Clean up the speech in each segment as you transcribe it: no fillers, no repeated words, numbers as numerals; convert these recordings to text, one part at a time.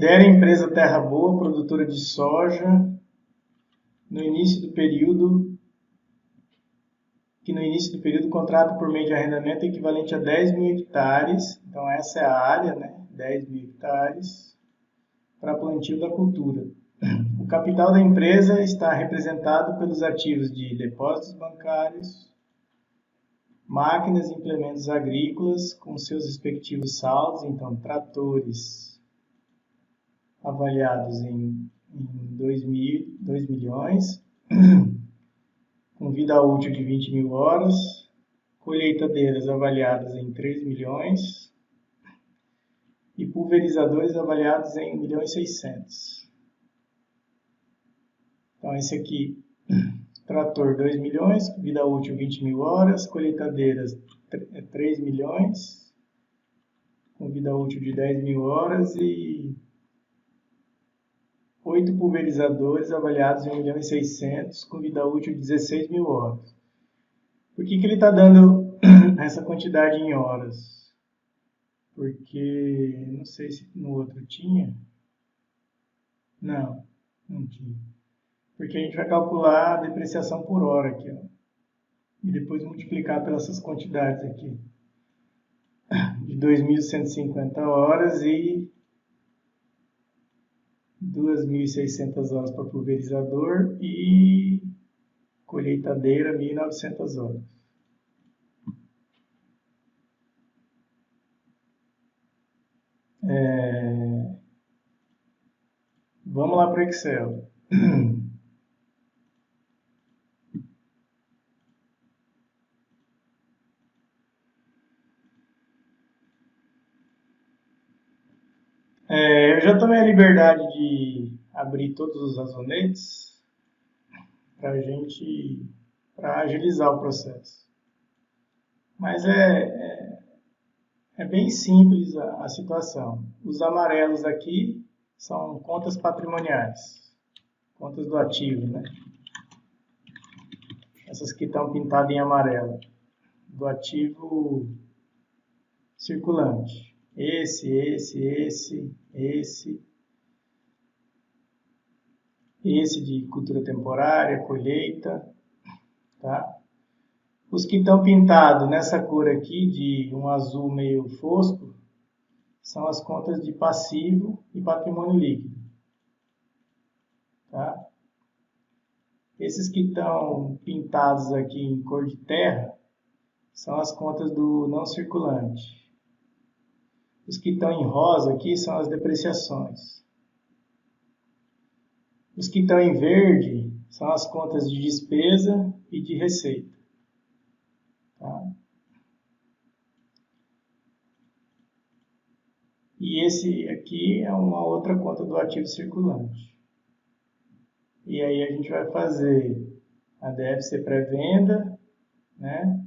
Considere a empresa Terra Boa, produtora de soja, no início do período contrata por meio de arrendamento equivalente a 10 mil hectares, então essa é a área, né? 10 mil hectares, para plantio da cultura. O capital da empresa está representado pelos ativos de depósitos bancários, máquinas e implementos agrícolas com seus respectivos saldos, então tratores avaliados em 2 milhões, com vida útil de 20 mil horas, colheitadeiras avaliadas em 3 milhões e pulverizadores avaliados em 1.600.000. Então esse aqui, trator 2 milhões, vida útil 20 mil horas, colheitadeiras 3 milhões, com vida útil de 10 mil horas e 8 pulverizadores avaliados em 1.600.000, com vida útil de 16 mil horas. Por que ele está dando essa quantidade em horas? Porque, não sei se no outro tinha. Não tinha. Porque a gente vai calcular a depreciação por hora aqui, ó, e depois multiplicar pelas essas quantidades aqui. De 2.150 horas e 2.600 horas para pulverizador e colheitadeira 1.900 horas. Vamos lá para o Excel. Eu já tomei a liberdade de abrir todos os razonetes para agilizar o processo. Mas é bem simples a situação. Os amarelos aqui são contas patrimoniais, contas do ativo, né? Essas que estão pintadas em amarelo, do ativo circulante. Esse de cultura temporária, colheita, tá? Os que estão pintados nessa cor aqui, de um azul meio fosco, são as contas de passivo e patrimônio líquido, tá? Esses que estão pintados aqui em cor de terra são as contas do não circulante. Os que estão em rosa aqui são as depreciações. Os que estão em verde são as contas de despesa e de receita. Tá? E esse aqui é uma outra conta do ativo circulante. E aí a gente vai fazer a DFC pré-venda, né?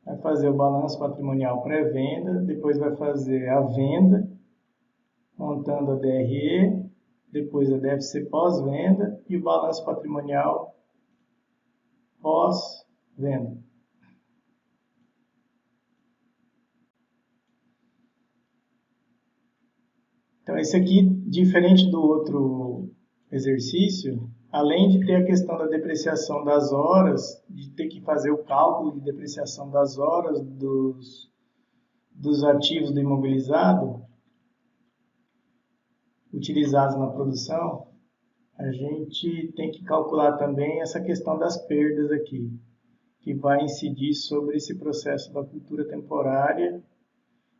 Vai fazer o balanço patrimonial pré-venda, depois vai fazer a venda, montando a DRE, depois a DFC pós-venda e o balanço patrimonial pós-venda. Então, esse aqui, diferente do outro exercício, além de ter a questão da depreciação das horas, de ter que fazer o cálculo de depreciação das horas dos ativos do imobilizado utilizados na produção, a gente tem que calcular também essa questão das perdas aqui, que vai incidir sobre esse processo da cultura temporária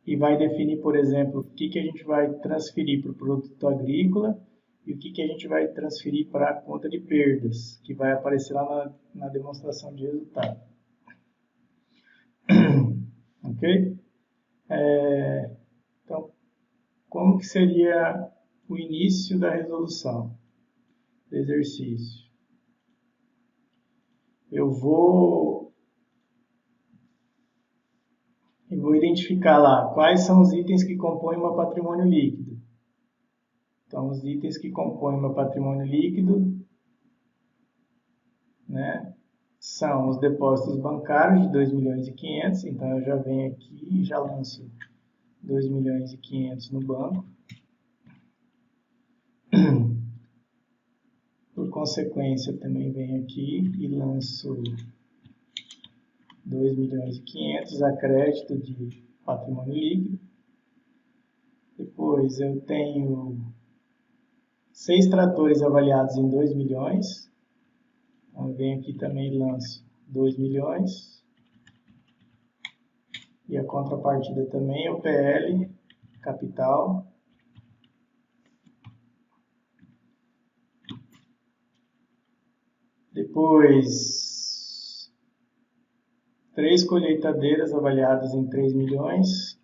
e vai definir, por exemplo, o que a gente vai transferir para o produto agrícola e o que a gente vai transferir para a conta de perdas, que vai aparecer lá na demonstração de resultado. Ok? Então, como que seria o início da resolução do exercício? Eu vou identificar lá quais são os itens que compõem o meu patrimônio líquido. Então, os itens que compõem o meu patrimônio líquido, né, são os depósitos bancários de 2.500.000, então eu já venho aqui e já lanço 2.500.000 no banco. consequência, também venho aqui e lanço 2.500.000 a crédito de patrimônio líquido. Depois eu tenho 6 tratores avaliados em 2 milhões. Então eu venho aqui também e lanço 2 milhões. E a contrapartida também é o PL, capital. Depois, 3 colheitadeiras avaliadas em 3 milhões.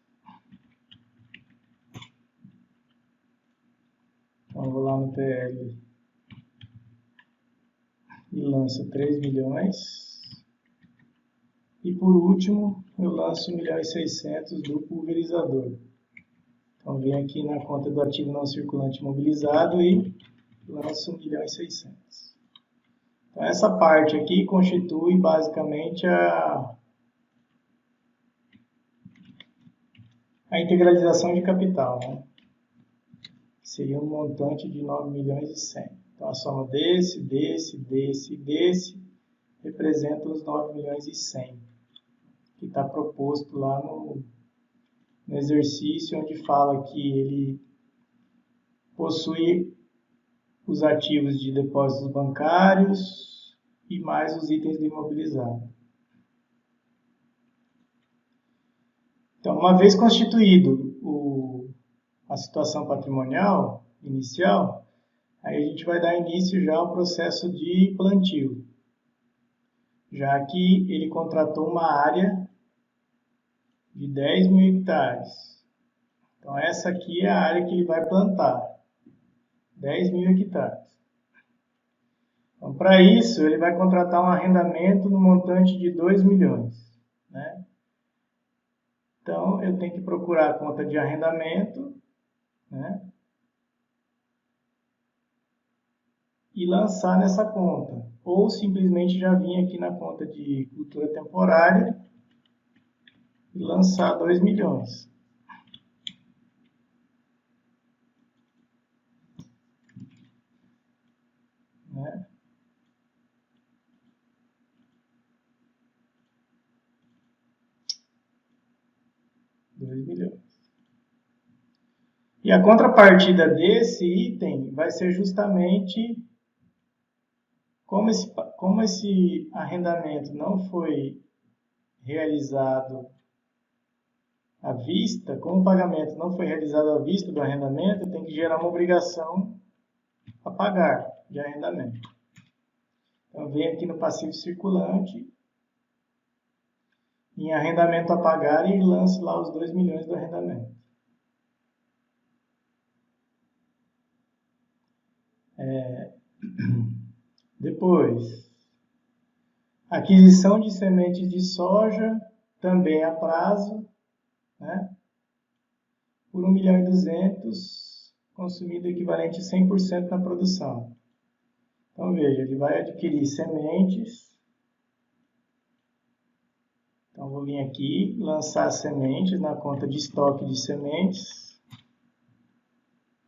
Então, eu vou lá no PL e lanço 3 milhões. E por último, eu lanço 1.600.000 do pulverizador. Então, venho aqui na conta do ativo não circulante imobilizado e lanço 1.600.000. Então, essa parte aqui constitui basicamente a integralização de capital, né? Seria um montante de 9.100.000. Então, a soma desse e desse representa os 9.100.000, que está proposto lá no exercício, onde fala que ele possui os ativos de depósitos bancários e mais os itens do imobilizado. Então, uma vez constituído a situação patrimonial inicial, aí a gente vai dar início já ao processo de plantio, já que ele contratou uma área de 10.000 hectares. Então, essa aqui é a área que ele vai plantar, 10.000 hectares. Então, para isso, ele vai contratar um arrendamento no montante de 2 milhões, né? Então, eu tenho que procurar a conta de arrendamento, né? E lançar nessa conta. Ou simplesmente já vir aqui na conta de cultura temporária e lançar 2 milhões. Né? E a contrapartida desse item vai ser justamente, como esse arrendamento não foi realizado à vista, como o pagamento não foi realizado à vista do arrendamento, tem que gerar uma obrigação a pagar de arrendamento. Então, vem aqui no passivo circulante, em arrendamento a pagar, e lance lá os 2 milhões do arrendamento. Depois, aquisição de sementes de soja, também a prazo, né? Por 1.200.000, consumido equivalente a 100% na produção. Então, veja, ele vai adquirir sementes. Então, vou vir aqui, lançar sementes na conta de estoque de sementes.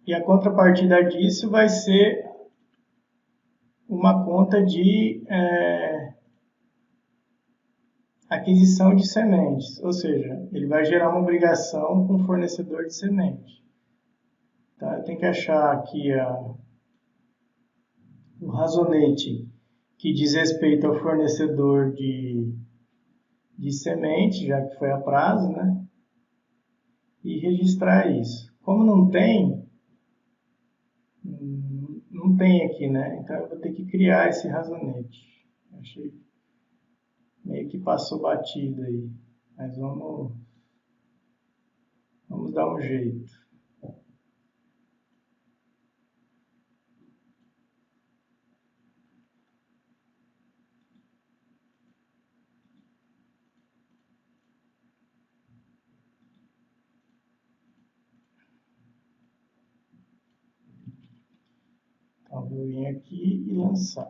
E a contrapartida disso vai ser uma conta de aquisição de sementes. Ou seja, ele vai gerar uma obrigação com o fornecedor de semente. Então, eu tenho que achar aqui o razonete que diz respeito ao fornecedor de semente, já que foi a prazo, né? E registrar isso. Como não tem aqui, né? Então eu vou ter que criar esse razonete. Achei meio que passou batido aí, mas vamos dar um jeito. Então, vou vir aqui e lançar.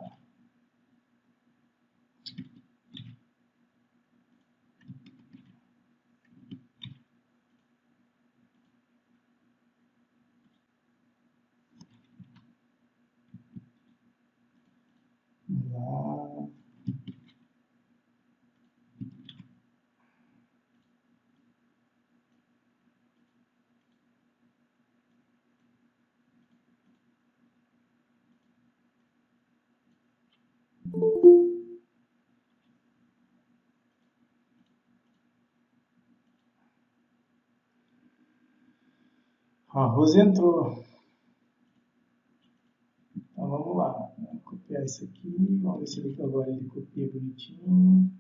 A Rose entrou. Então vamos lá. Vamos copiar isso aqui. Vamos ver se ele agora ele copia bonitinho.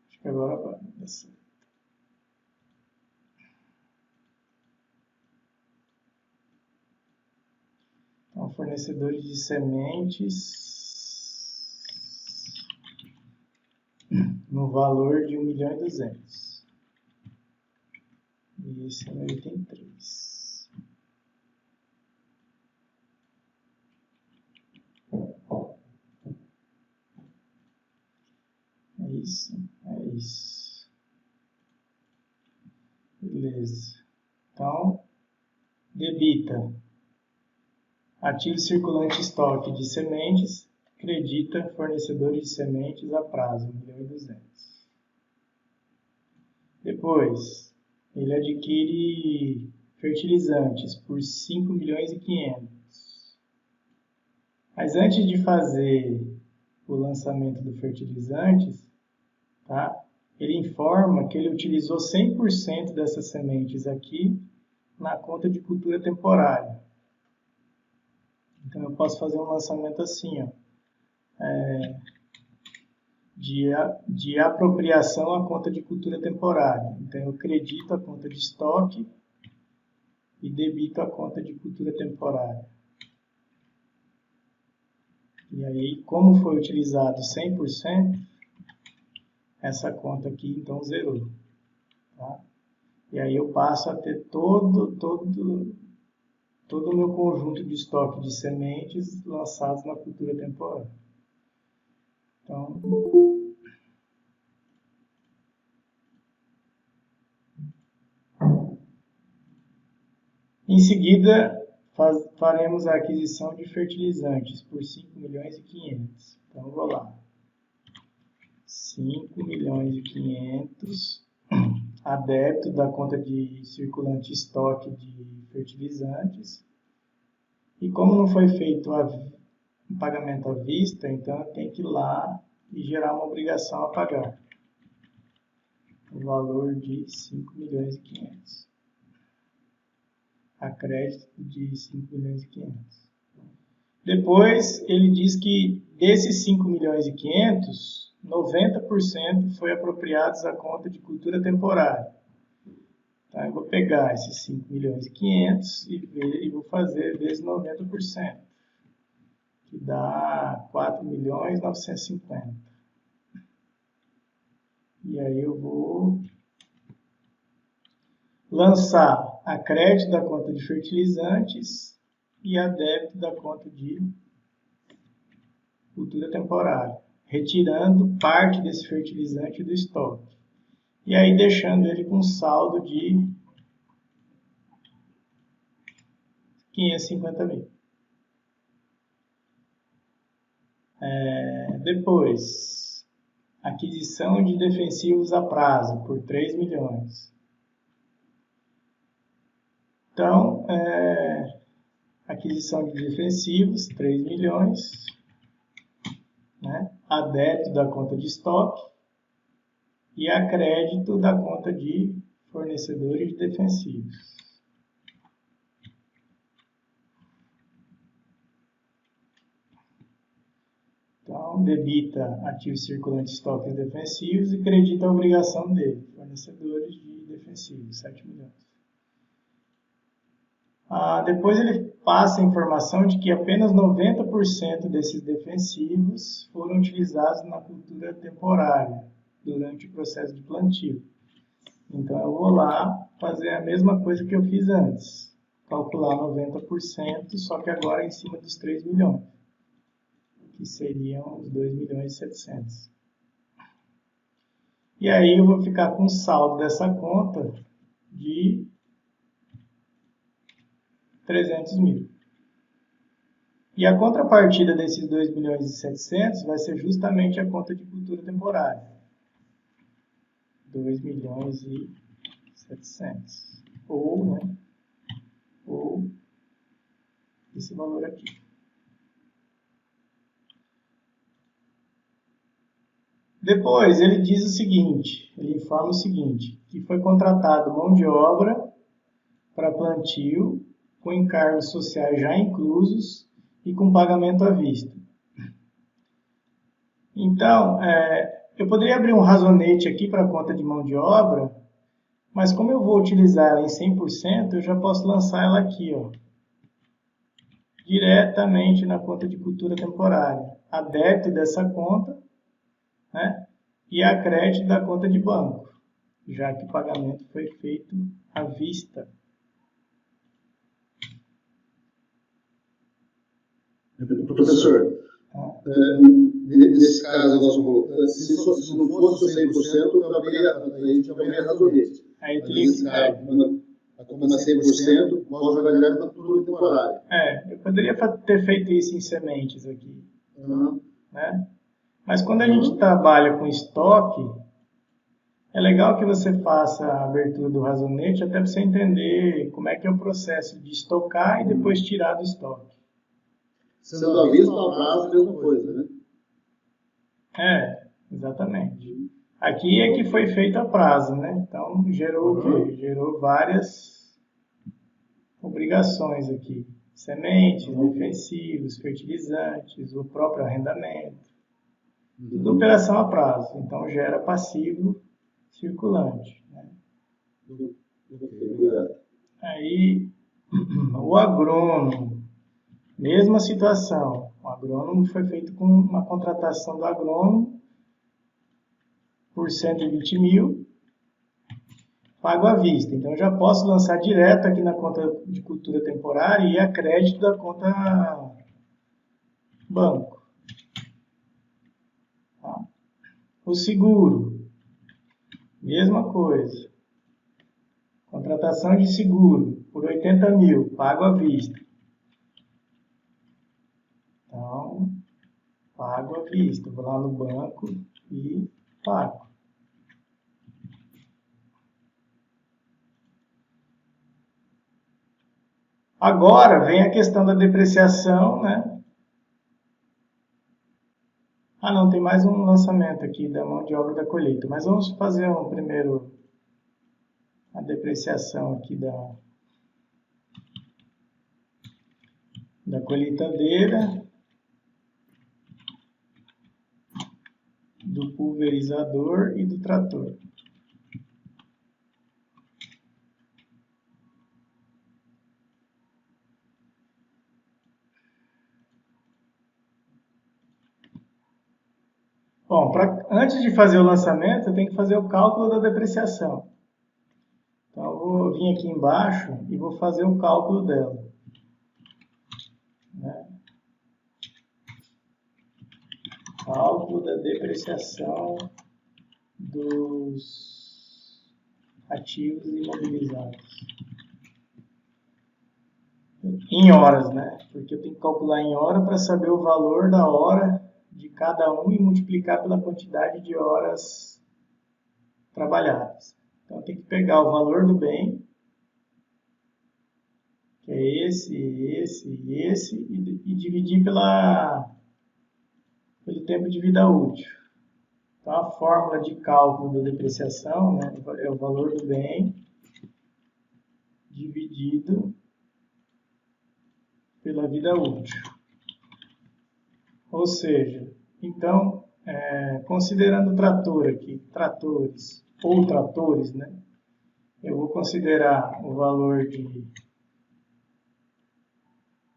Acho que agora vai dar certo. Então, fornecedores de sementes no valor de 1.200.000. E esse é o item 3. É isso, é isso. Beleza. Então, debita ativo circulante estoque de sementes, credita fornecedores de sementes a prazo, 1.200.000. Depois, ele adquire fertilizantes por 5.500.000. Mas antes de fazer o lançamento do fertilizantes, tá? Ele informa que ele utilizou 100% dessas sementes aqui na conta de cultura temporária. Então, eu posso fazer um lançamento assim, ó, de apropriação à conta de cultura temporária. Então, eu credito a conta de estoque e debito a conta de cultura temporária. E aí, como foi utilizado 100%, essa conta aqui, então, zerou. Tá? E aí eu passo a ter todo o meu conjunto de estoque de sementes lançados na cultura temporária. Então, em seguida, faremos a aquisição de fertilizantes por 5.500.000. Então, eu vou lá. 5.500.000 a débito da conta de circulante estoque de fertilizantes. E como não foi feito um pagamento à vista, então eu tenho que ir lá e gerar uma obrigação a pagar. O valor de 5.500.000. A crédito de 5.500.000. Depois, ele diz que desses 5.500.000, 90% foi apropriados à conta de cultura temporária. Então, eu vou pegar esses 5.500.000 e vou fazer vezes 90%, que dá 4.950.000. E aí eu vou lançar a crédito da conta de fertilizantes e a débito da conta de cultura temporária, retirando parte desse fertilizante do estoque. E aí deixando ele com saldo de 550.000. Depois, aquisição de defensivos a prazo por 3 milhões. Então, aquisição de defensivos, 3 milhões, né? A débito da conta de estoque e a crédito da conta de fornecedores de defensivos. Então, debita ativo circulante estoque de defensivos e credita a obrigação dele, fornecedores de defensivos, 7 milhões. Depois ele passa a informação de que apenas 90% desses defensivos foram utilizados na cultura temporária durante o processo de plantio. Então eu vou lá fazer a mesma coisa que eu fiz antes, calcular 90%, só que agora em cima dos 3 milhões, que seriam os 2.700.000. E aí eu vou ficar com o saldo dessa conta de 300.000. E a contrapartida desses 2.700.000 vai ser justamente a conta de cultura temporária. 2.700.000. Ou, né? Ou esse valor aqui. Depois ele diz o seguinte, ele informa o seguinte, que foi contratado mão de obra para plantio, com encargos sociais já inclusos e com pagamento à vista. Então, eu poderia abrir um razonete aqui para a conta de mão de obra, mas como eu vou utilizar ela em 100%, eu já posso lançar ela aqui, ó, diretamente na conta de cultura temporária, a débito dessa conta, né, e a crédito da conta de banco, já que o pagamento foi feito à vista. Professor, nesse caso, se não fosse o 100%, a gente abria razonete. Aí mas nesse caso, como é 100%, pode jogar direto na cultura temporária. Eu poderia ter feito isso em sementes aqui. Né? Mas quando a gente trabalha com estoque, é legal que você faça a abertura do razonete até para você entender como é que é o processo de estocar e depois tirar do estoque. Sendo à vista ou a prazo, a mesma coisa, né? Exatamente. Aqui é que foi feito a prazo, né? Então gerou o quê? Gerou várias obrigações aqui. Sementes, defensivos, fertilizantes, o próprio arrendamento. Tudo operação a prazo. Então gera passivo circulante. Né? Aí o agrônomo, mesma situação. O agrônomo foi feito com uma contratação do agrônomo por 120 mil, pago à vista. Então, eu já posso lançar direto aqui na conta de cultura temporária e a crédito da conta banco. Tá? O seguro, mesma coisa. Contratação de seguro por 80 mil, pago à vista. Então, pago à vista. Vou lá no banco e pago. Agora vem a questão da depreciação, né? Não, tem mais um lançamento aqui da mão de obra da colheita. Mas vamos fazer primeiro a depreciação aqui da colheitadeira, do pulverizador e do trator. Bom, antes de fazer o lançamento, eu tenho que fazer o cálculo da depreciação. Então, eu vou vir aqui embaixo e vou fazer o cálculo dela. Né? Cálculo da depreciação dos ativos imobilizados. Em horas, né? Porque eu tenho que calcular em hora para saber o valor da hora de cada um e multiplicar pela quantidade de horas trabalhadas. Então, tem que pegar o valor do bem, que é esse, e dividir pelo tempo de vida útil. Então, a fórmula de cálculo da depreciação, né, é o valor do bem dividido pela vida útil. Ou seja, então, considerando o trator aqui, tratores, né? Eu vou considerar o valor de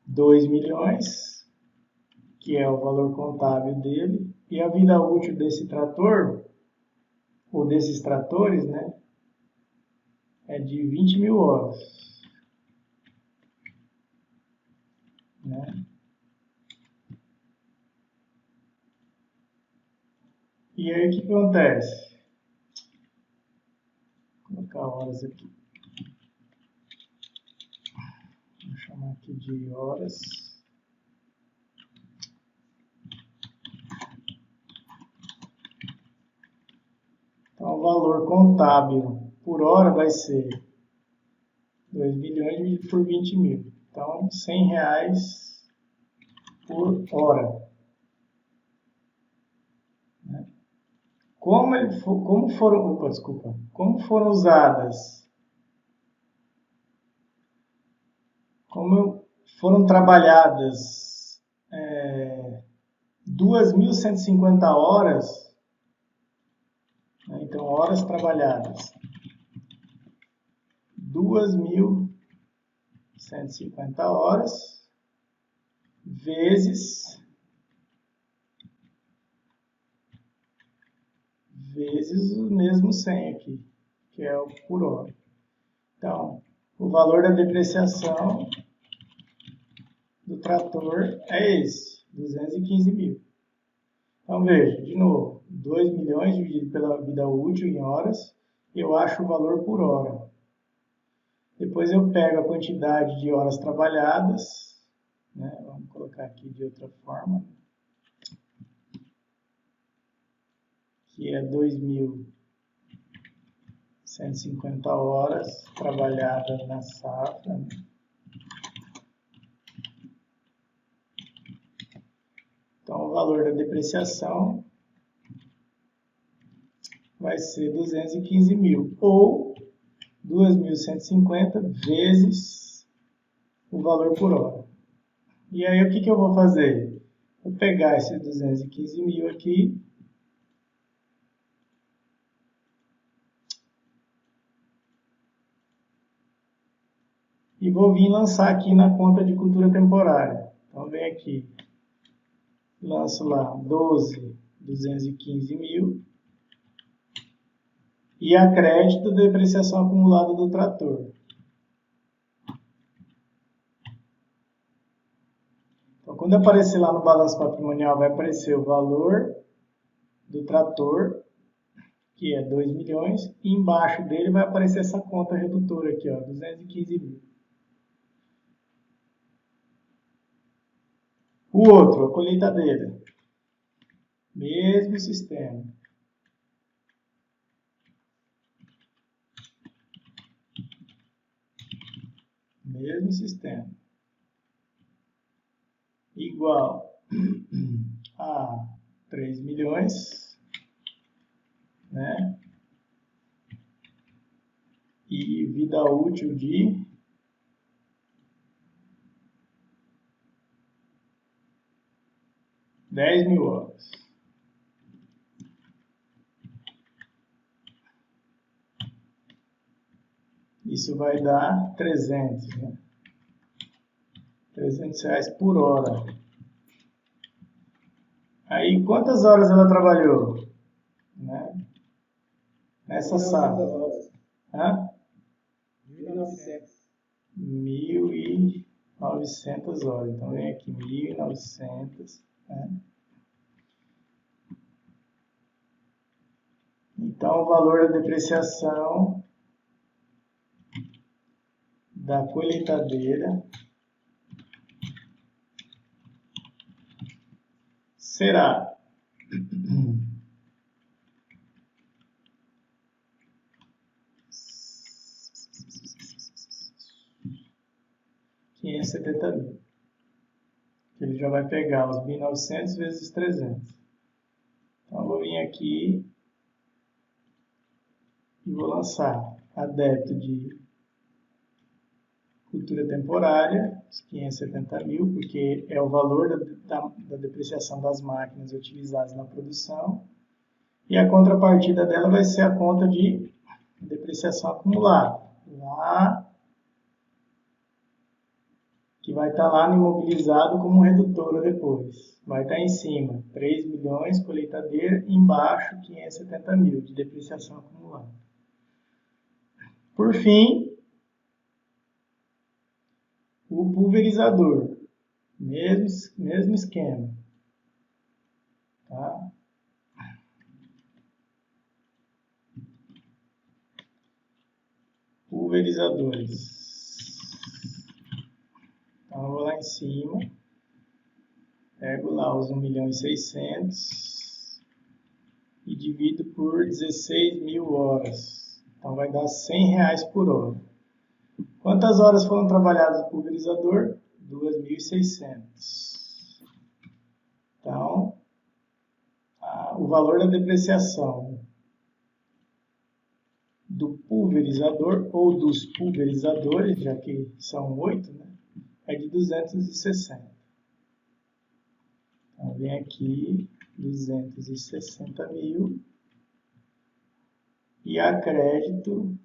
2 milhões, que é o valor contábil dele, e a vida útil desse trator, ou desses tratores, né, é de 20 mil horas. Né? E aí, o que acontece? Vou colocar horas aqui. Vou chamar aqui de horas. Então, o valor contábil por hora vai ser 2 milhões dividido por 20 mil. Então, R$100 por hora. Como foram usadas, como foram trabalhadas 2.150 horas, né? Então, horas trabalhadas, 2.150 horas, vezes o mesmo 100 aqui, que é o por hora. Então, o valor da depreciação do trator é esse, 215 mil. Então, veja, de novo, 2 milhões dividido pela vida útil em horas, eu acho o valor por hora. Depois eu pego a quantidade de horas trabalhadas, né? Vamos colocar aqui de outra forma, que é 2.150 horas trabalhadas na safra, né? Então, o valor da depreciação vai ser 215 mil, ou 2.150 vezes o valor por hora. E aí, o que eu vou fazer? Vou pegar esses 215 mil aqui, e vou vir lançar aqui na conta de cultura temporária. Então, vem aqui, lanço lá 215 mil, e a crédito da depreciação acumulada do trator. Então, quando aparecer lá no balanço patrimonial, vai aparecer o valor do trator, que é 2 milhões, e embaixo dele vai aparecer essa conta redutora aqui, ó, 215 mil. O outro, a colheitadeira. Mesmo sistema. Mesmo sistema. Igual a 3 milhões, né? E vida útil de 10 mil horas. Isso vai dar 300, né? R$300 por hora. Aí, quantas horas ela trabalhou? Né? Nessa safra. Hã? 1.900 horas. Então, vem aqui, 1.900. Né? Então, o valor da depreciação da colheitadeira será R$570 mil. Ele já vai pegar os 1.900 vezes 300. Então, eu vou vir aqui e vou lançar a débito de cultura temporária, os 570 mil, porque é o valor da depreciação das máquinas utilizadas na produção. E a contrapartida dela vai ser a conta de depreciação acumulada, lá, que vai estar lá no imobilizado como redutora depois. Vai estar em cima, 3 milhões, colheitadeira, e embaixo, 570 mil de depreciação acumulada. Por fim, o pulverizador, mesmo esquema. Tá? Pulverizadores. Então, eu vou lá em cima, pego lá os 1.600.000 e divido por 16.000 horas. Então, vai dar R$100 por hora. Quantas horas foram trabalhadas no pulverizador? 2.600. Então, o valor da depreciação do pulverizador ou dos pulverizadores, já que são 8, né, é de 260. Então, vem aqui 260 mil e a crédito,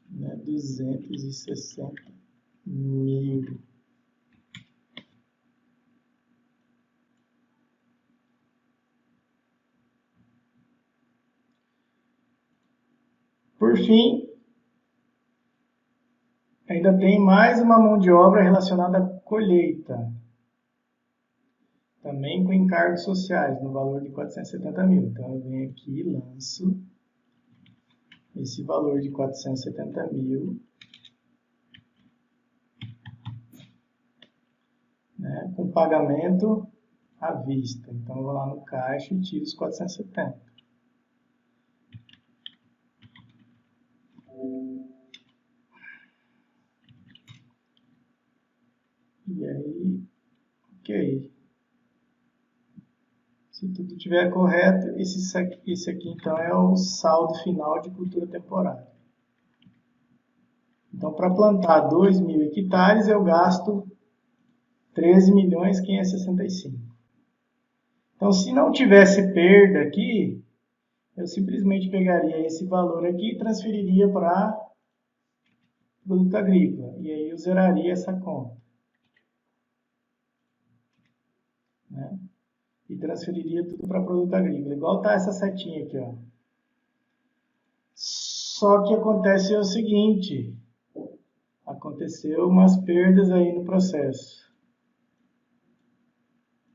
né, 260 mil. Por fim, ainda tem mais uma mão de obra relacionada à colheita, também com encargos sociais, no valor de 470 mil. Então, eu venho aqui e lanço esse valor de 470 mil, né, com pagamento à vista. Então, eu vou lá no caixa e tiro os 470. E aí, ok. Se tudo estiver correto, esse aqui então é o saldo final de cultura temporária. Então, para plantar 2.000 hectares, eu gasto 13.565. Então, se não tivesse perda aqui, eu simplesmente pegaria esse valor aqui e transferiria para produto agrícola. E aí eu zeraria essa conta, né? E transferiria tudo para produto agrícola. Igual está essa setinha aqui, ó. Só que acontece o seguinte, aconteceu umas perdas aí no processo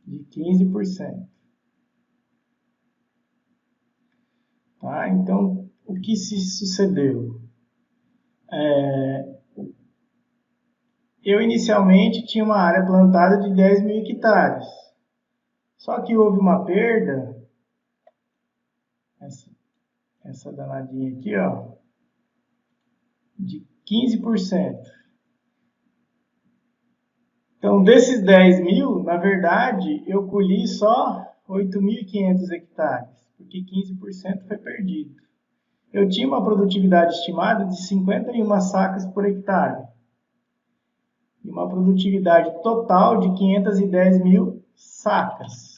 de 15%. Tá? Então, o que se sucedeu? Eu inicialmente tinha uma área plantada de 10.000 hectares. Só que houve uma perda, essa danadinha aqui, ó, de 15%. Então, desses 10.000, na verdade, eu colhi só 8.500 hectares, porque 15% foi perdido. Eu tinha uma produtividade estimada de 51 sacas por hectare e uma produtividade total de 510.000 sacas.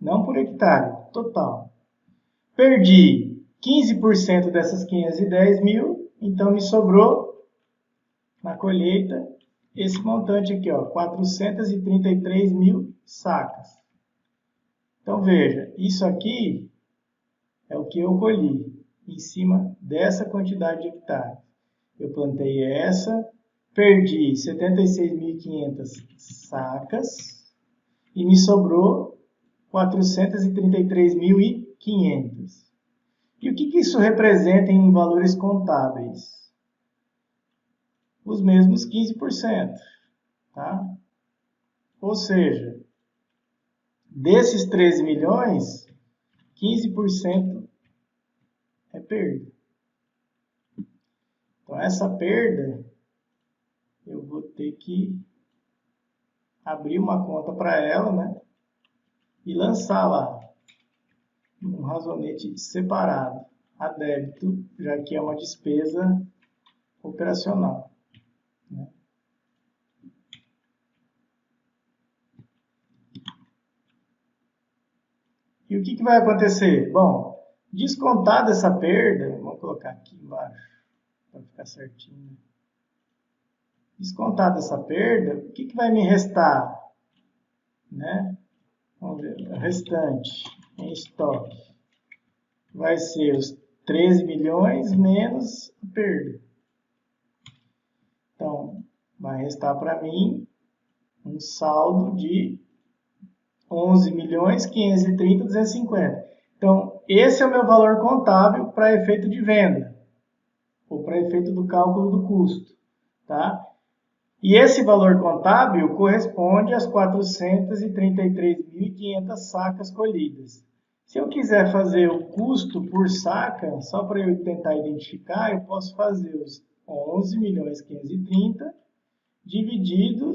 Não por hectare, total. Perdi 15% dessas 510.000, então me sobrou na colheita esse montante aqui, ó, 433.000 sacas. Então veja, isso aqui é o que eu colhi em cima dessa quantidade de hectares. Eu plantei essa, perdi 76.500 sacas e me sobrou 433.500. E o que isso representa em valores contábeis? Os mesmos 15%. Tá? Ou seja, desses 13 milhões, 15% é perda. Então, essa perda, eu vou ter que abrir uma conta para ela, né? E lançar lá um razonete separado a débito, já que é uma despesa operacional, né? E o que vai acontecer? Bom, descontada essa perda, vamos colocar aqui embaixo para ficar certinho. Descontada essa perda, o que vai me restar? Né? Vamos ver, o restante em estoque vai ser os 13 milhões menos a perda. Então, vai restar para mim um saldo de 11.530.250. Então, esse é o meu valor contábil para efeito de venda, ou para efeito do cálculo do custo. Tá? E esse valor contábil corresponde às 433.500 sacas colhidas. Se eu quiser fazer o custo por saca, só para eu tentar identificar, eu posso fazer os 11.530 dividido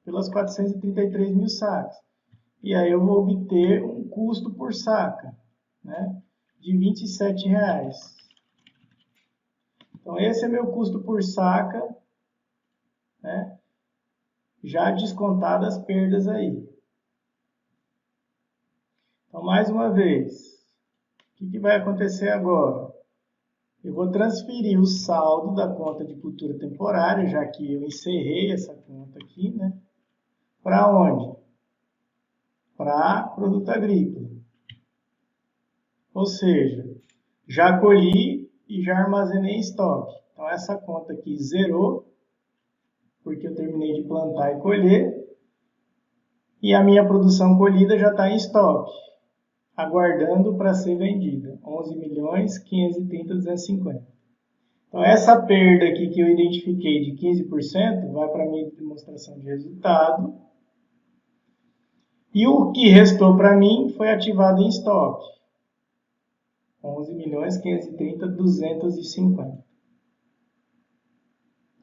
pelas 433 mil sacas. E aí eu vou obter um custo por saca, né, de R$ 27. Então, esse é meu custo por saca, né, já descontado as perdas aí. Então, mais uma vez, o que vai acontecer agora? Eu vou transferir o saldo da conta de cultura temporária, já que eu encerrei essa conta aqui, né? Para onde? Para produto agrícola. Ou seja, já colhi e já armazenei em estoque. Então, essa conta aqui zerou, porque eu terminei de plantar e colher. E a minha produção colhida já está em estoque, aguardando para ser vendida. 11.530.250. Então, essa perda aqui que eu identifiquei de 15% vai para a minha demonstração de resultado. E o que restou para mim foi ativado em estoque. 11.530.250.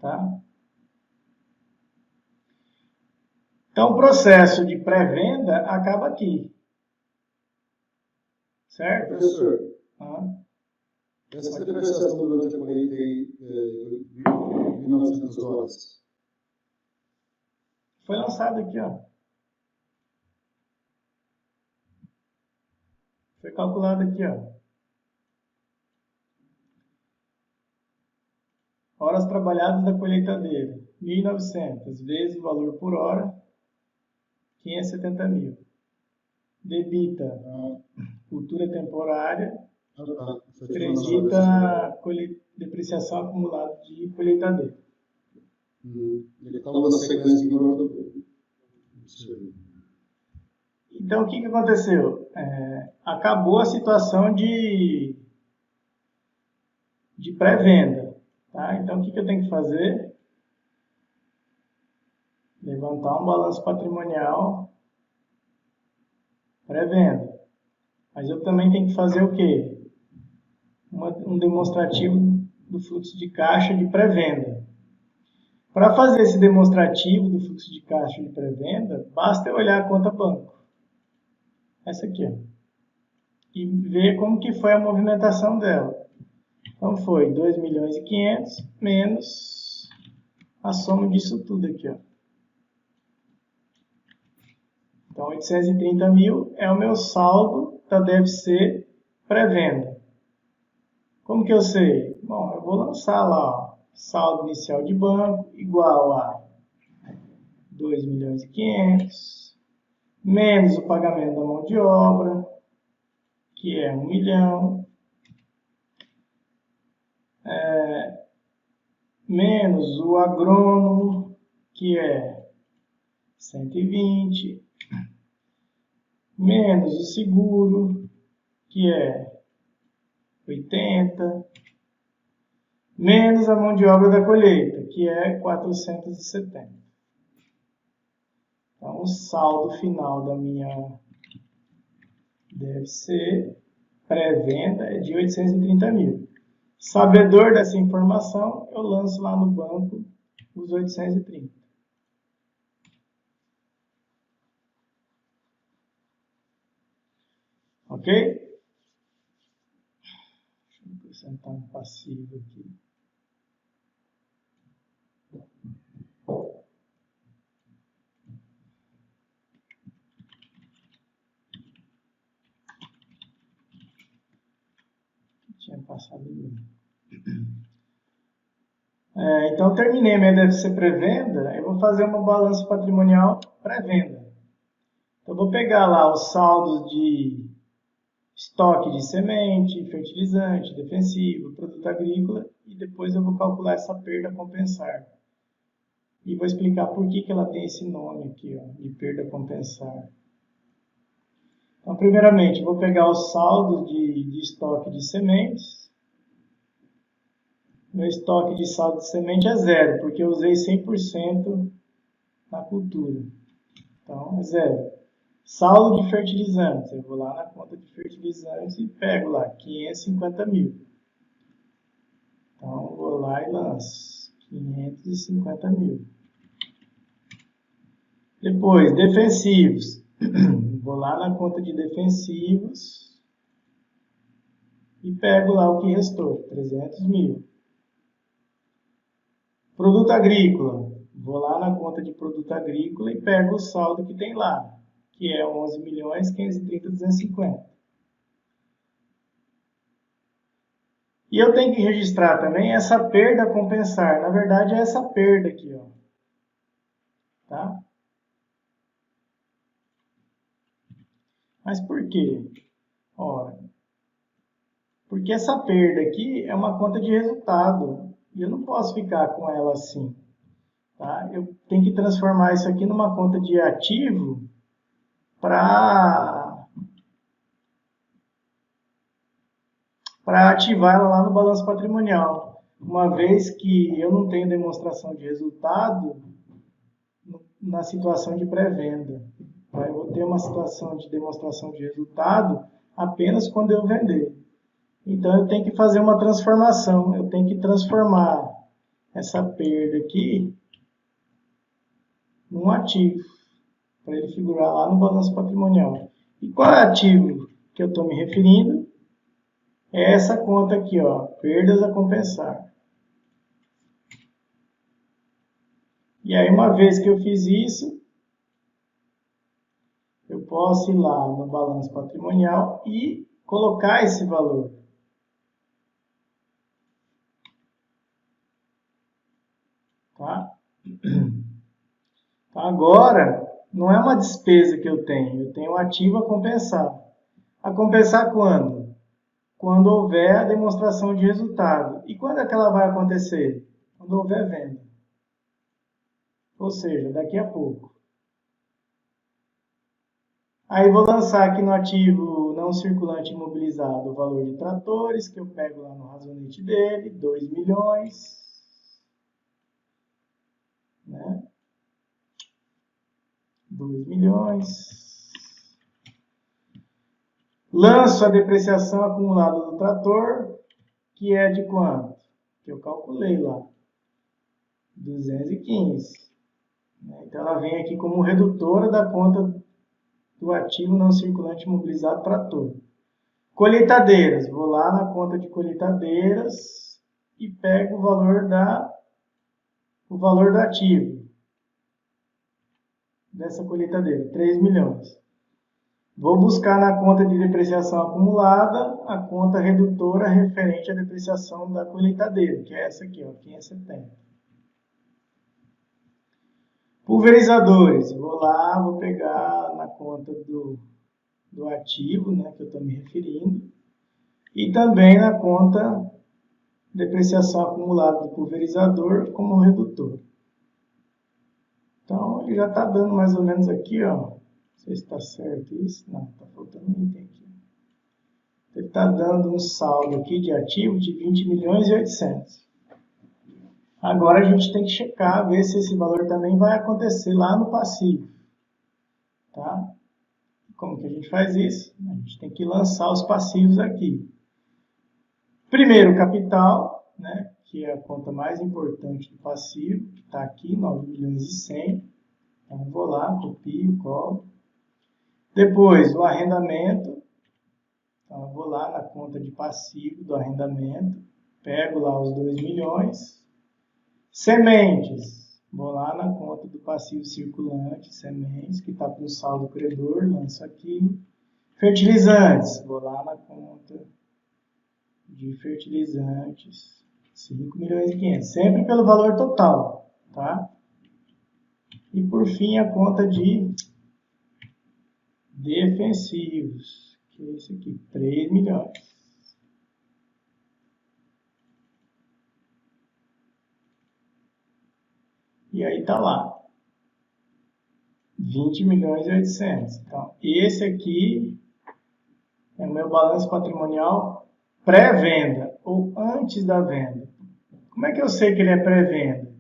Tá? Então, o processo de pré-venda acaba aqui. Certo? Professor, essa depreciação durante a colheita aí, 1.900 dólares. Foi lançado aqui, ó. Foi calculado aqui, ó. Horas trabalhadas da colheitadeira. 1.900 vezes o valor por hora, 570 mil. Debita cultura temporária, acredita depreciação acumulada de colheitadeira. Ele calcula a sequência de valor. Então, o que aconteceu? Acabou a situação de pré-venda. Tá? Então, o que eu tenho que fazer? Levantar um balanço patrimonial pré-venda. Mas eu também tenho que fazer o quê? Um demonstrativo do fluxo de caixa de pré-venda. Para fazer esse demonstrativo do fluxo de caixa de pré-venda, basta eu olhar a conta banco. Essa aqui, ó. E ver como que foi a movimentação dela. Então foi 2.500.000 menos a soma disso tudo aqui, ó. Então 830 mil é o meu saldo da DFC pré-venda. Como que eu sei? Bom, eu vou lançar lá, ó, saldo inicial de banco igual a 2.500.000 menos o pagamento da mão de obra, que é 1 milhão, menos o agrônomo, que é 120, menos o seguro, que é 80, menos a mão de obra da colheita, que é 470. Então, o saldo final da minha DFC pré-venda é de 830 mil. Sabedor dessa informação, eu lanço lá no banco os 830. Ok? Deixa eu acrescentar um passivo aqui. Tinha passado em mim. Então, terminei minha DFC pré-venda, eu vou fazer uma balança patrimonial pré-venda. Então, eu vou pegar lá os saldos de estoque de semente, fertilizante, defensivo, produto agrícola, e depois eu vou calcular essa perda a compensar. E vou explicar por que ela tem esse nome aqui, ó, de perda a compensar. Então, primeiramente, vou pegar os saldos de estoque de sementes. Meu estoque de saldo de semente é zero, porque eu usei 100% na cultura. Então, é zero. Saldo de fertilizantes. Eu vou lá na conta de fertilizantes e pego lá 550 mil. Então, vou lá e lanço 550 mil. Depois, defensivos. Vou lá na conta de defensivos e pego lá o que restou, 300 mil. Produto agrícola. Vou lá na conta de produto agrícola e pego o saldo que tem lá, que é 11.530.250. E eu tenho que registrar também essa perda a compensar. Na verdade, é essa perda aqui, ó. Tá? Mas por quê? Ora, porque essa perda aqui é uma conta de resultado. E eu não posso ficar com ela assim. Tá? Eu tenho que transformar isso aqui numa conta de ativo para ativar ela lá no balanço patrimonial. Uma vez que eu não tenho demonstração de resultado na situação de pré-venda. Tá? Eu vou ter uma situação de demonstração de resultado apenas quando eu vender. Então eu tenho que fazer uma transformação. Eu tenho que transformar essa perda aqui num ativo, para ele figurar lá no balanço patrimonial. E qual é o ativo que eu estou me referindo? É essa conta aqui, ó, perdas a compensar. E aí, uma vez que eu fiz isso, eu posso ir lá no balanço patrimonial e colocar esse valor. Tá? Agora, não é uma despesa que eu tenho um ativo a compensar. A compensar quando? Quando houver a demonstração de resultado. E quando é que ela vai acontecer? Quando houver venda. Ou seja, daqui a pouco. Aí vou lançar aqui no ativo não circulante imobilizado o valor de tratores, que eu pego lá no razonete dele, 2 milhões. Né? 2 milhões. Lanço a depreciação acumulada do trator, que é de quanto? Que eu calculei lá. 215. Então ela vem aqui como redutora da conta do ativo não circulante imobilizado trator. Colheitadeiras. Vou lá na conta de colheitadeiras e pego o valor do ativo dessa colheitadeira, 3 milhões. Vou buscar na conta de depreciação acumulada a conta redutora referente à depreciação da colheitadeira, que é essa aqui, ó, 570. Pulverizadores. Vou lá, vou pegar na conta do ativo, né, que eu estou me referindo, e também na conta depreciação acumulada do pulverizador como redutor. Então, ele já está dando mais ou menos aqui, ó. Não sei se está certo isso. Não, está faltando um item aqui. Ele está dando um saldo aqui de ativo de 20 milhões e 800. Agora a gente tem que checar, ver se esse valor também vai acontecer lá no passivo. Tá? Como que a gente faz isso? A gente tem que lançar os passivos aqui. Primeiro, capital, né, que é a conta mais importante do passivo, que está aqui, 9 milhões e 100. Então, vou lá, copio, colo. Depois, o arrendamento. Então, eu vou lá na conta de passivo do arrendamento, pego lá os 2 milhões. Sementes. Vou lá na conta do passivo circulante, sementes, que está com saldo credor, lanço aqui. Fertilizantes. Vou lá na conta de fertilizantes, 5 milhões e 500, sempre pelo valor total, tá? E por fim a conta de defensivos, que é esse aqui, 3 milhões. E aí tá lá, 20 milhões e 800. Então, esse aqui é o meu balanço patrimonial pré-venda, ou antes da venda. Como é que eu sei que ele é pré-venda?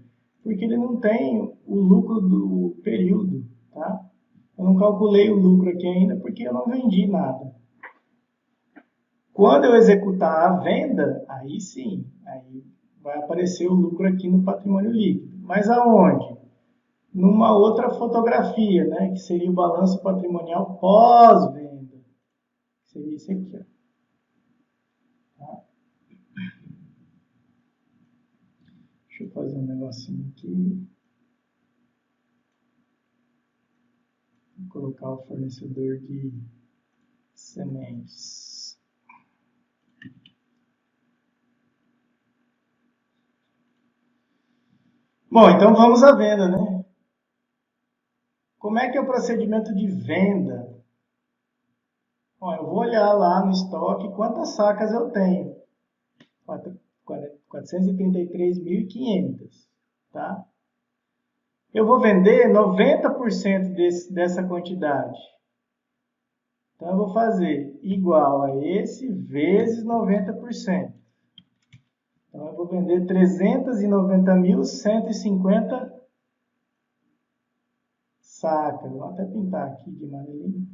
Porque ele não tem o lucro do período, tá? Eu não calculei o lucro aqui ainda porque eu não vendi nada. Quando eu executar a venda, aí sim, aí vai aparecer o lucro aqui no patrimônio líquido. Mas aonde? Numa outra fotografia, né? Que seria o balanço patrimonial pós-venda. Seria isso aqui, ó. Tá? Deixa eu fazer um negocinho aqui. Vou colocar o fornecedor de sementes. Bom, então vamos à venda, né? Como é que é o procedimento de venda? Bom, eu vou olhar lá no estoque quantas sacas eu tenho. 433.500, tá? Eu vou vender 90% dessa quantidade. Então, eu vou fazer igual a esse vezes 90%. Então, eu vou vender 390.150 sacas. Vou até pintar aqui de amarelinho.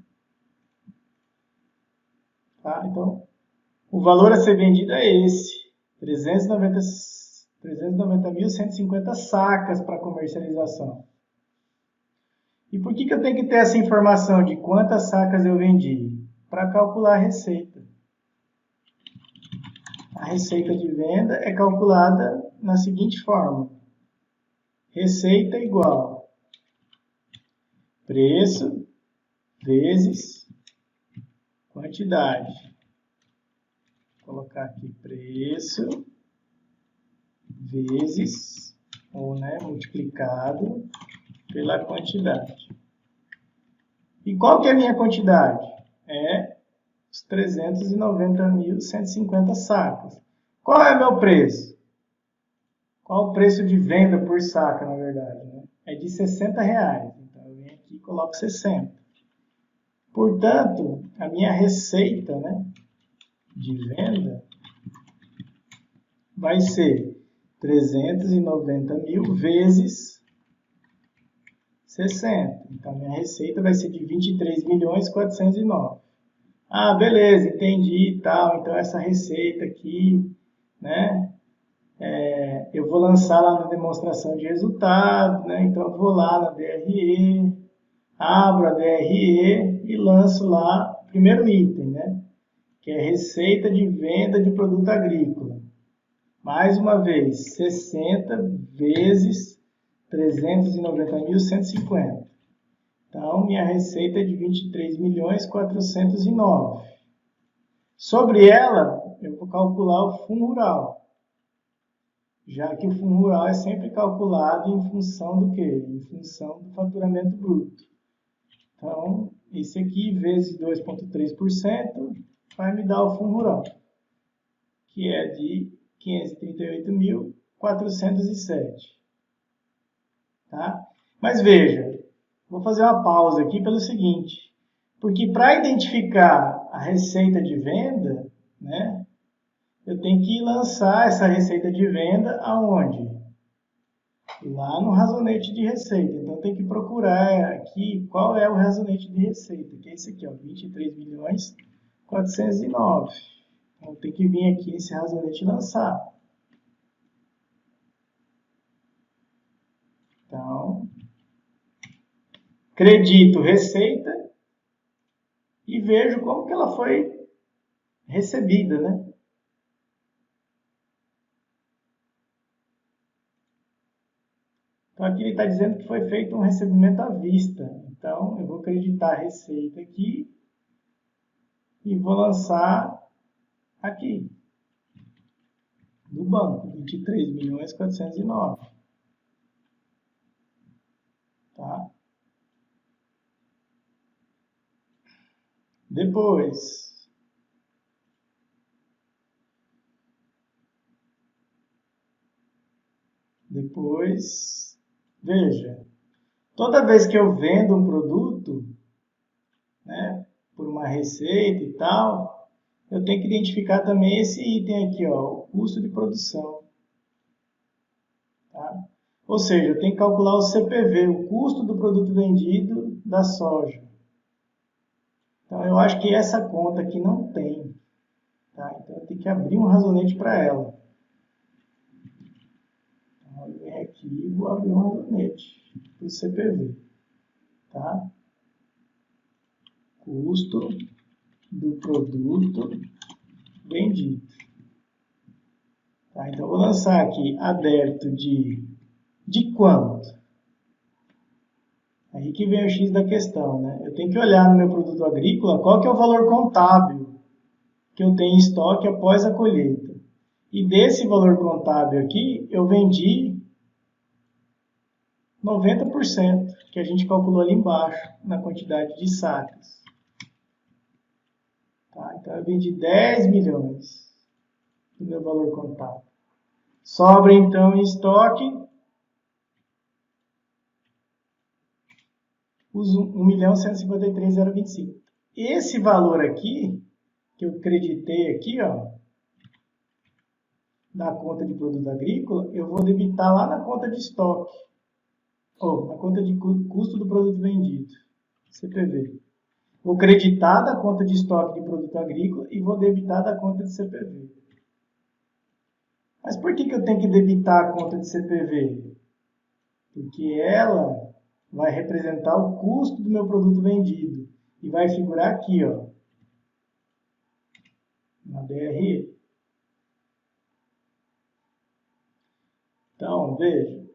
Tá? Então, o valor a ser vendido é esse. 390.150 sacas para comercialização. E por que eu tenho que ter essa informação de quantas sacas eu vendi? Para calcular a receita. A receita de venda é calculada na seguinte forma. Receita igual preço vezes quantidade. Vou colocar aqui preço vezes, ou multiplicado pela quantidade. E qual que é a minha quantidade? É os 390.150 sacas. Qual é o meu preço? Qual o preço de venda por saca, na verdade? Né? É de R$60. Então, eu venho aqui e coloco 60. Portanto, a minha receita, de venda vai ser 390.000 vezes 60. Então, minha receita vai ser de 23.409. Ah, beleza, entendi e tal. Então, essa receita aqui, eu vou lançar lá na demonstração de resultado, Então, eu vou lá na DRE, abro a DRE e lanço lá o primeiro item, Que é receita de venda de produto agrícola. Mais uma vez, 60 vezes 390.150. Então, minha receita é de 23.409. Sobre ela, eu vou calcular o fundo rural. Já que o fundo rural é sempre calculado em função do quê? Em função do faturamento bruto. Então, esse aqui, vezes 2,3%, vai me dar o fundo rural, que é de 538.407. Tá? Mas veja, vou fazer uma pausa aqui pelo seguinte, porque para identificar a receita de venda, eu tenho que lançar essa receita de venda aonde? Lá no razonete de receita. Então, tem que procurar aqui qual é o razonete de receita, que é esse aqui, ó, 23.409. Então, tem que vir aqui esse razonete e lançar. Então, acredito receita e vejo como que ela foi recebida, Então, aqui ele está dizendo que foi feito um recebimento à vista. Então, eu vou acreditar a receita aqui e vou lançar aqui, no banco, 23.409. Tá? Depois, veja, toda vez que eu vendo um produto, por uma receita e tal, eu tenho que identificar também esse item aqui, ó, o custo de produção. Ou seja, eu tenho que calcular o CPV, o custo do produto vendido da soja. Então, eu acho que essa conta aqui não tem. Tá? Então, eu tenho que abrir um razonete para ela. Então, eu venho aqui e vou abrir um razonete para o CPV. Tá? Custo do produto vendido. Tá? Então, eu vou lançar aqui a débito de quanto? Aí que vem o X da questão, né? Eu tenho que olhar no meu produto agrícola qual que é o valor contábil que eu tenho em estoque após a colheita. E desse valor contábil aqui, eu vendi 90%, que a gente calculou ali embaixo, na quantidade de sacas. Tá? Então, eu vendi 10 milhões do meu valor contábil. Sobra, então, em estoque os 1.153.025. Esse valor aqui, que eu creditei aqui, ó, na conta de produto agrícola, eu vou debitar lá na conta de estoque, ou na conta de custo do produto vendido, CPV. Vou creditar da conta de estoque de produto agrícola e vou debitar da conta de CPV. Mas por que eu tenho que debitar a conta de CPV? Porque ela vai representar o custo do meu produto vendido e vai figurar aqui, ó, na DRE. Então, veja,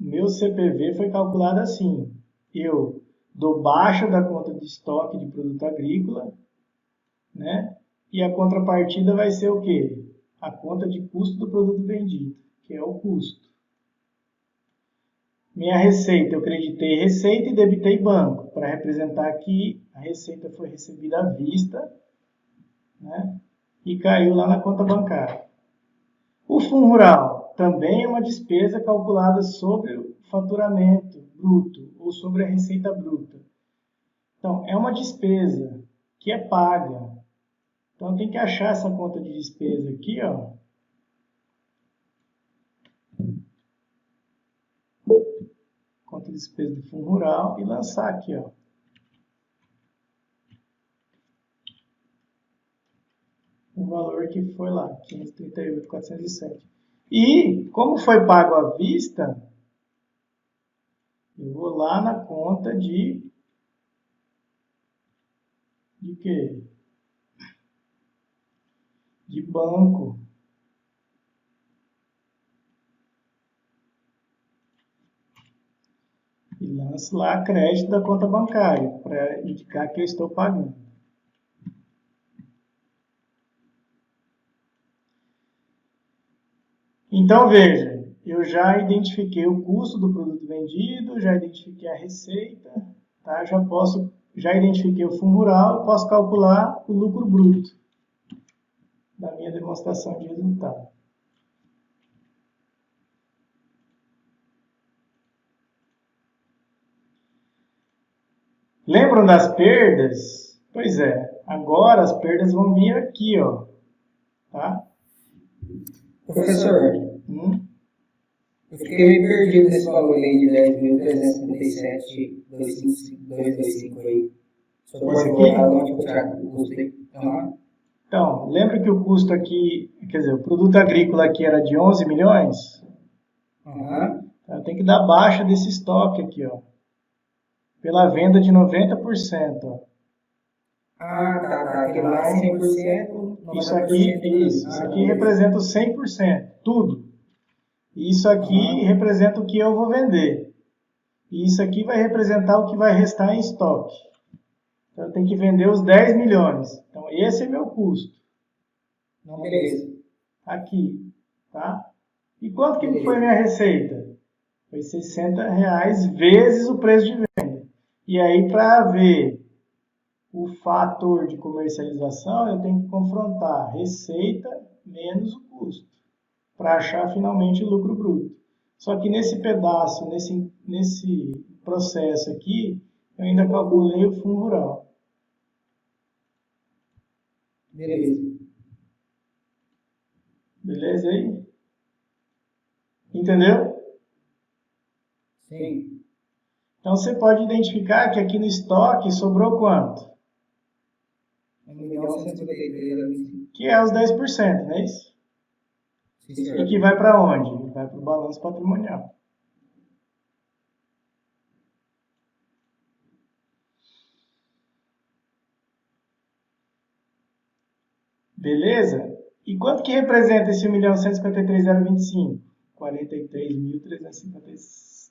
meu CPV foi calculado assim. Eu dou baixa da conta de estoque de produto agrícola, né? E a contrapartida vai ser o quê? A conta de custo do produto vendido, que é o custo. Minha receita, eu creditei receita e debitei banco. Para representar aqui, a receita foi recebida à vista, né? E caiu lá na conta bancária. O fundo rural também é uma despesa calculada sobre o faturamento bruto ou sobre a receita bruta. Então, é uma despesa que é paga. Então, tem que achar essa conta de despesa aqui, ó. Conta de despesa do fundo rural e lançar aqui, ó. O valor que foi lá, 538.407. E, como foi pago à vista, eu vou lá na conta de quê? De banco. E lanço lá crédito da conta bancária, para indicar que eu estou pagando. Então, veja, eu já identifiquei o custo do produto vendido, já identifiquei a receita, tá? Já identifiquei o fundo rural, posso calcular o lucro bruto da minha demonstração de resultado. Lembram das perdas? Pois é, agora as perdas vão vir aqui, ó, tá? Professor, eu fiquei meio perdido nesse valor aí de 10.357.225 aí. Só pode voltar onde eu tirar o custo aí. Então, lembra que o custo aqui, quer dizer, o produto agrícola aqui era de 11 milhões? Então, eu tenho que dar baixa desse estoque aqui, ó. Pela venda de 90%, ó. Tá. Aquele lá é 100%, 90%. Isso aqui representa o 100%, tudo. E isso aqui representa o que eu vou vender. E isso aqui vai representar o que vai restar em estoque. Então, eu tenho que vender os 10 milhões. Então, esse é meu custo. Não, beleza. Aqui, tá? E quanto que foi minha receita? Foi R$60 vezes o preço de venda. E aí, para ver o fator de comercialização, eu tenho que confrontar receita menos o custo, para achar finalmente o lucro bruto. Só que nesse pedaço, nesse processo aqui, eu ainda calculei o fundo rural. Beleza. Beleza aí? Entendeu? Sim. Então, você pode identificar que aqui no estoque sobrou quanto? 1.153.025. Que é os 10%, não é isso? Sim, senhor. E que vai para onde? Vai para o balanço patrimonial. Beleza? E quanto que representa esse 1.153.025? 43.350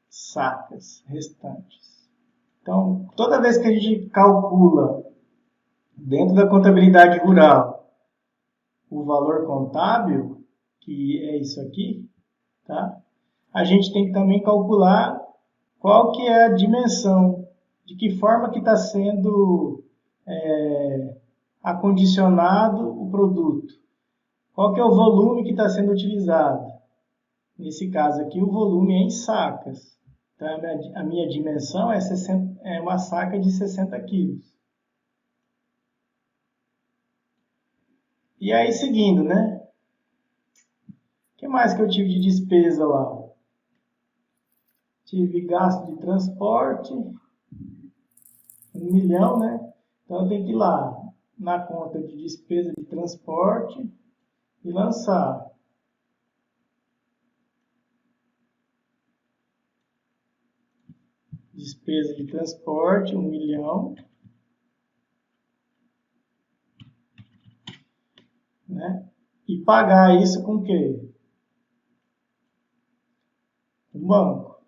sacas restantes. Então, toda vez que a gente calcula dentro da contabilidade rural o valor contábil, que é isso aqui, tá? A gente tem que também calcular qual que é a dimensão, de que forma que está sendo acondicionado o produto. Qual que é o volume que está sendo utilizado? Nesse caso aqui, o volume é em sacas. Então, a minha dimensão é uma saca de 60 quilos. E aí, seguindo, né? O que mais que eu tive de despesa lá? Tive gasto de transporte, 1 milhão, né? Então, eu tenho que ir lá na conta de despesa de transporte e lançar. Despesa de transporte, 1 milhão. Né? E pagar isso com o quê? Com o banco.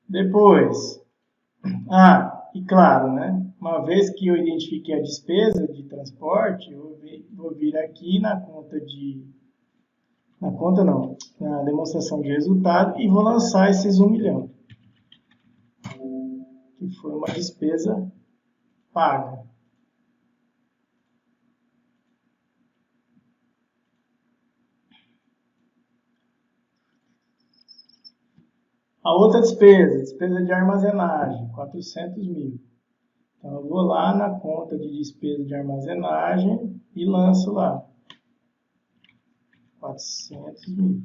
Depois, e claro, né? Uma vez que eu identifiquei a despesa de transporte, eu vou vir aqui na na demonstração de resultado e vou lançar esses 1 milhão, que foi uma despesa paga. A outra despesa de armazenagem, 400 mil. Então, eu vou lá na conta de despesa de armazenagem e lanço lá. 400 mil.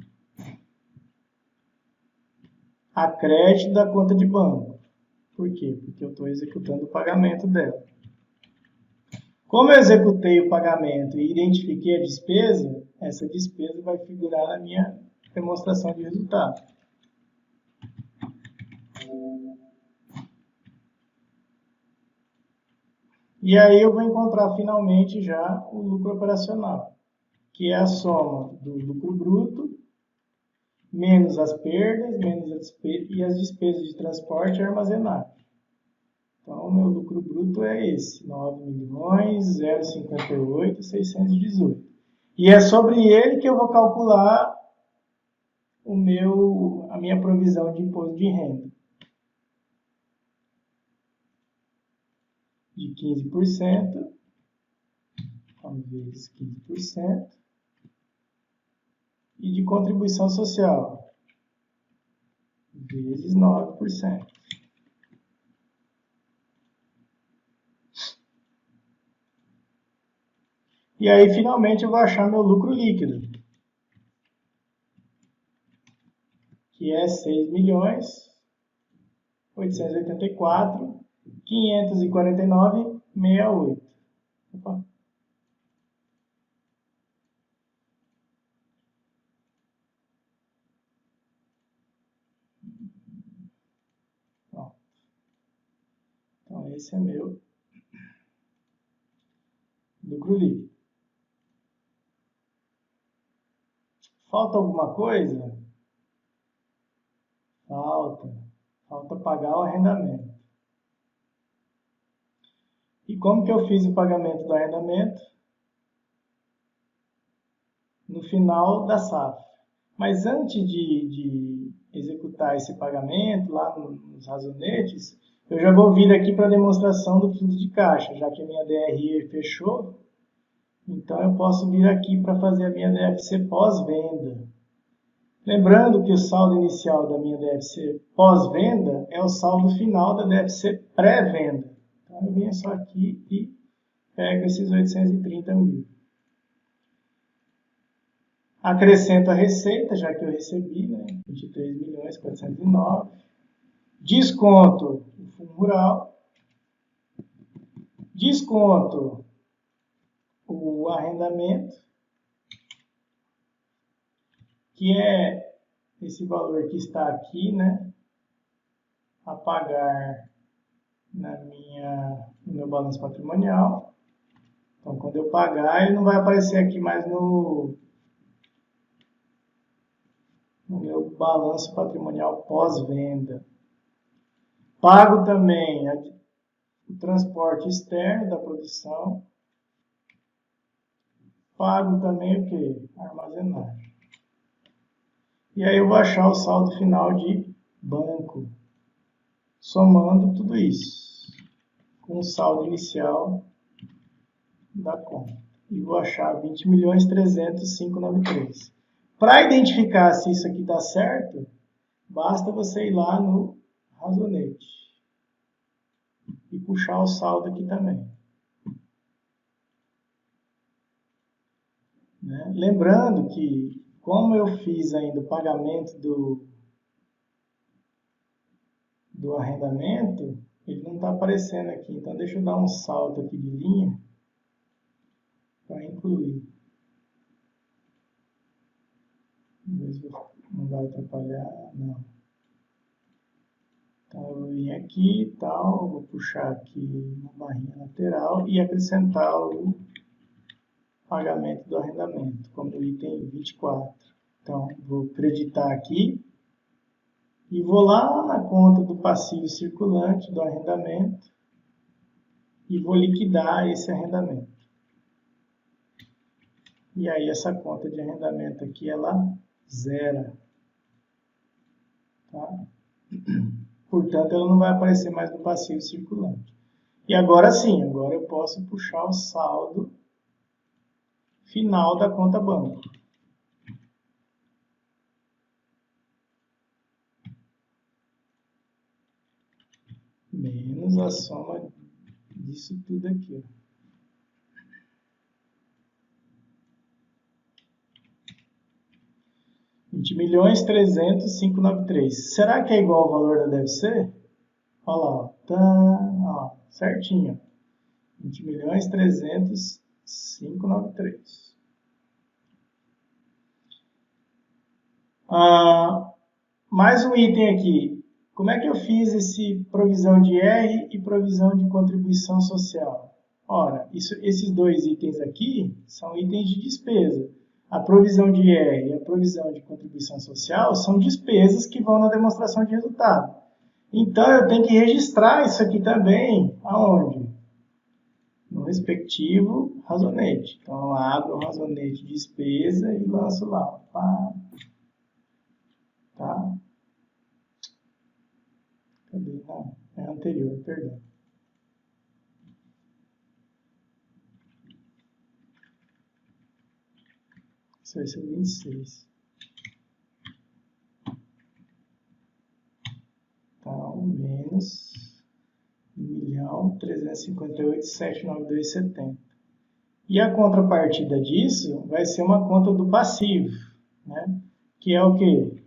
A crédito da conta de banco. Por quê? Porque eu estou executando o pagamento dela. Como eu executei o pagamento e identifiquei a despesa, essa despesa vai figurar na minha demonstração de resultado. E aí eu vou encontrar finalmente já o lucro operacional, que é a soma do lucro bruto, menos as perdas, e as despesas de transporte e armazenagem. Então, o meu lucro bruto é esse, 9.058.618. E é sobre ele que eu vou calcular a minha provisão de imposto de renda. De 15%, vezes 15%, e de contribuição social, vezes 9%. E aí, finalmente, eu vou achar meu lucro líquido, que é 6.884.549,68. Opa. Pronto. Então, esse é meu lucro líquido. Falta alguma coisa? Falta pagar o arrendamento. E como que eu fiz o pagamento do arrendamento? No final da safra. Mas antes de executar esse pagamento lá nos razonetes, eu já vou vir aqui para a demonstração do fluxo de caixa, já que a minha DRE fechou. Então, eu posso vir aqui para fazer a minha DFC pós-venda. Lembrando que o saldo inicial da minha DFC pós-venda é o saldo final da DFC pré-venda. Então, eu venho só aqui e pego esses 830 mil. Acrescento a receita, já que eu recebi, né? 23.409. Desconto o fundo rural. Desconto o arrendamento, que é esse valor que está aqui, né? A pagar no meu balanço patrimonial. Então, quando eu pagar, ele não vai aparecer aqui mais no meu balanço patrimonial pós-venda. Pago também o transporte externo da produção. Pago também o quê? Armazenagem. E aí eu vou achar o saldo final de banco, somando tudo isso, com o saldo inicial da conta. E vou achar 20.300.593. Para identificar se isso aqui está certo, basta você ir lá no Razonete e puxar o saldo aqui também. Né? Lembrando que, como eu fiz ainda o pagamento do arrendamento, ele não está aparecendo aqui. Então, deixa eu dar um salto aqui de linha para incluir. Vamos ver se não vai atrapalhar, não. Então, eu vou vir aqui e tal, vou puxar aqui uma barrinha lateral e acrescentar o pagamento do arrendamento, como item 24. Então, vou creditar aqui e vou lá na conta do passivo circulante do arrendamento e vou liquidar esse arrendamento. E aí essa conta de arrendamento aqui, ela zera. Tá? Portanto, ela não vai aparecer mais no passivo circulante. E agora sim, agora eu posso puxar o saldo final da conta banco. Menos a soma disso tudo aqui. Ó. R$20.300.593. Será que é igual ao valor da DFC? Olha lá, ó. Ó, certinho. 20.300.593. Mais um item aqui. Como é que eu fiz esse provisão de R e provisão de contribuição social? Ora, esses dois itens aqui são itens de despesa. A provisão de R e a provisão de contribuição social são despesas que vão na demonstração de resultado. Então, eu tenho que registrar isso aqui também, aonde? No respectivo razonete. Então, eu abro o razonete de despesa e lanço lá. Pá. Tá? Cadê? Não, é anterior, perdão. Isso vai ser 26. Então, menos 1.358.792,70. E a contrapartida disso vai ser uma conta do passivo, né? Que é o quê?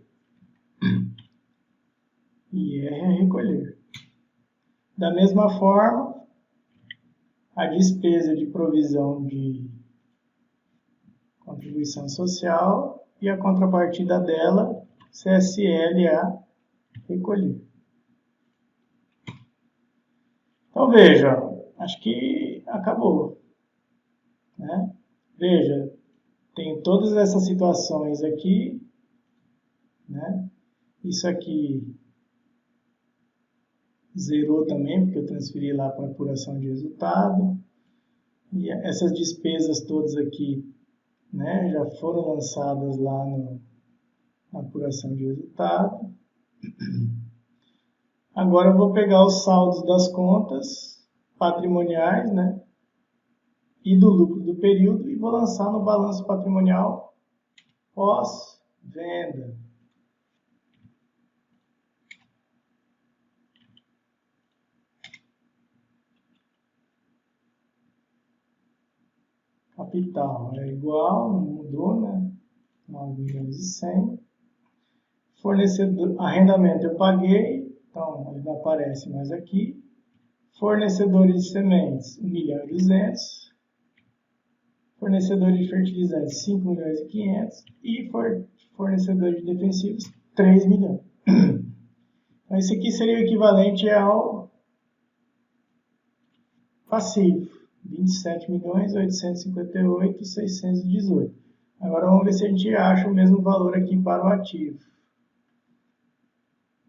IR a recolher. Da mesma forma, a despesa de provisão de contribuição social e a contrapartida dela, CSL a recolher. Então veja, acho que acabou. Né? Veja, tem todas essas situações aqui, né? Isso aqui zerou também, porque eu transferi lá para apuração de resultado. E essas despesas todas aqui, né, já foram lançadas lá na apuração de resultado. Agora eu vou pegar os saldos das contas patrimoniais, né, e do lucro do período e vou lançar no balanço patrimonial pós-venda. Capital é igual, não mudou, né? 9.100.000. Fornecedor, arrendamento eu paguei, então ele não aparece mais aqui. Fornecedores de sementes, 1.200.000. Fornecedores de fertilizantes, 5.500.000. E fornecedores de defensivos, 3 milhões. Então, esse aqui seria o equivalente ao passivo, 27.858.618. Agora vamos ver se a gente acha o mesmo valor aqui para o ativo.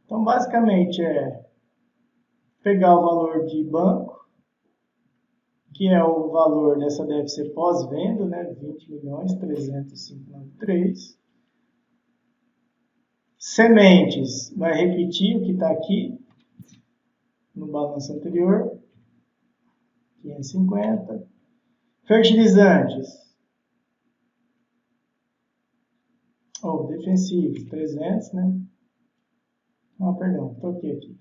Então, basicamente, é pegar o valor de banco, que é o valor dessa deve ser pós-venda, né? 20.305.93. Sementes, vai repetir o que está aqui no balanço anterior, 550. Fertilizantes, ou defensivos, 300, né? Não, perdão, troquei aqui.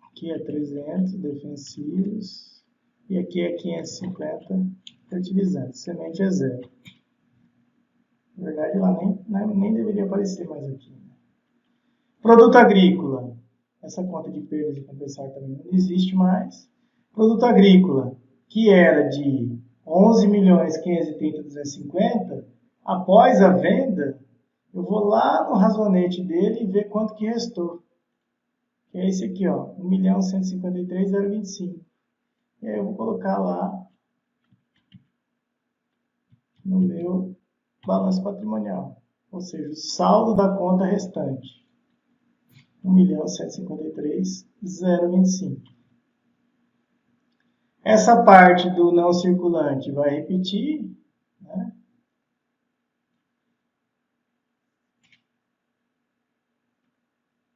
Aqui é 300 defensivos e aqui é 550 fertilizantes. Semente é 0. Na verdade, lá nem deveria aparecer mais aqui. Né? Produto agrícola. Essa conta de perdas e compensar também não existe mais. Produto agrícola, que era de 11.530.250, após a venda, eu vou lá no razonete dele e ver quanto que restou. Que é esse aqui, ó, 1.153.025. E aí eu vou colocar lá no meu balanço patrimonial. Ou seja, o saldo da conta restante. 1.153.025. Essa parte do não circulante vai repetir, né?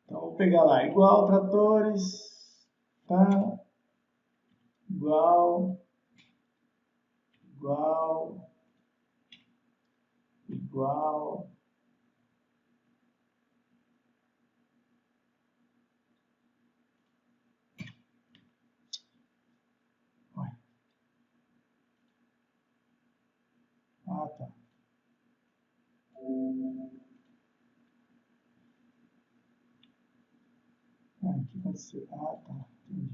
Então, vou pegar lá, igual tratores, tá? Igual. Ah, tá. O que aconteceu? Ah, tá. Entendi.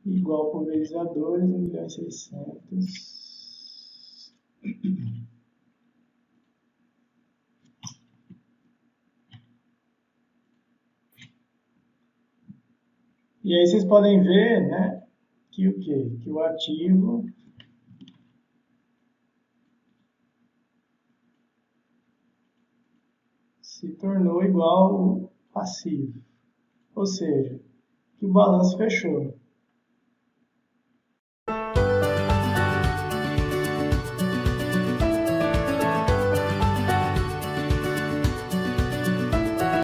Igual pulverizadores, 1.600.000. E aí vocês podem ver, né, que o quê? Que o ativo se tornou igual ao passivo. Ou seja, que o balanço fechou.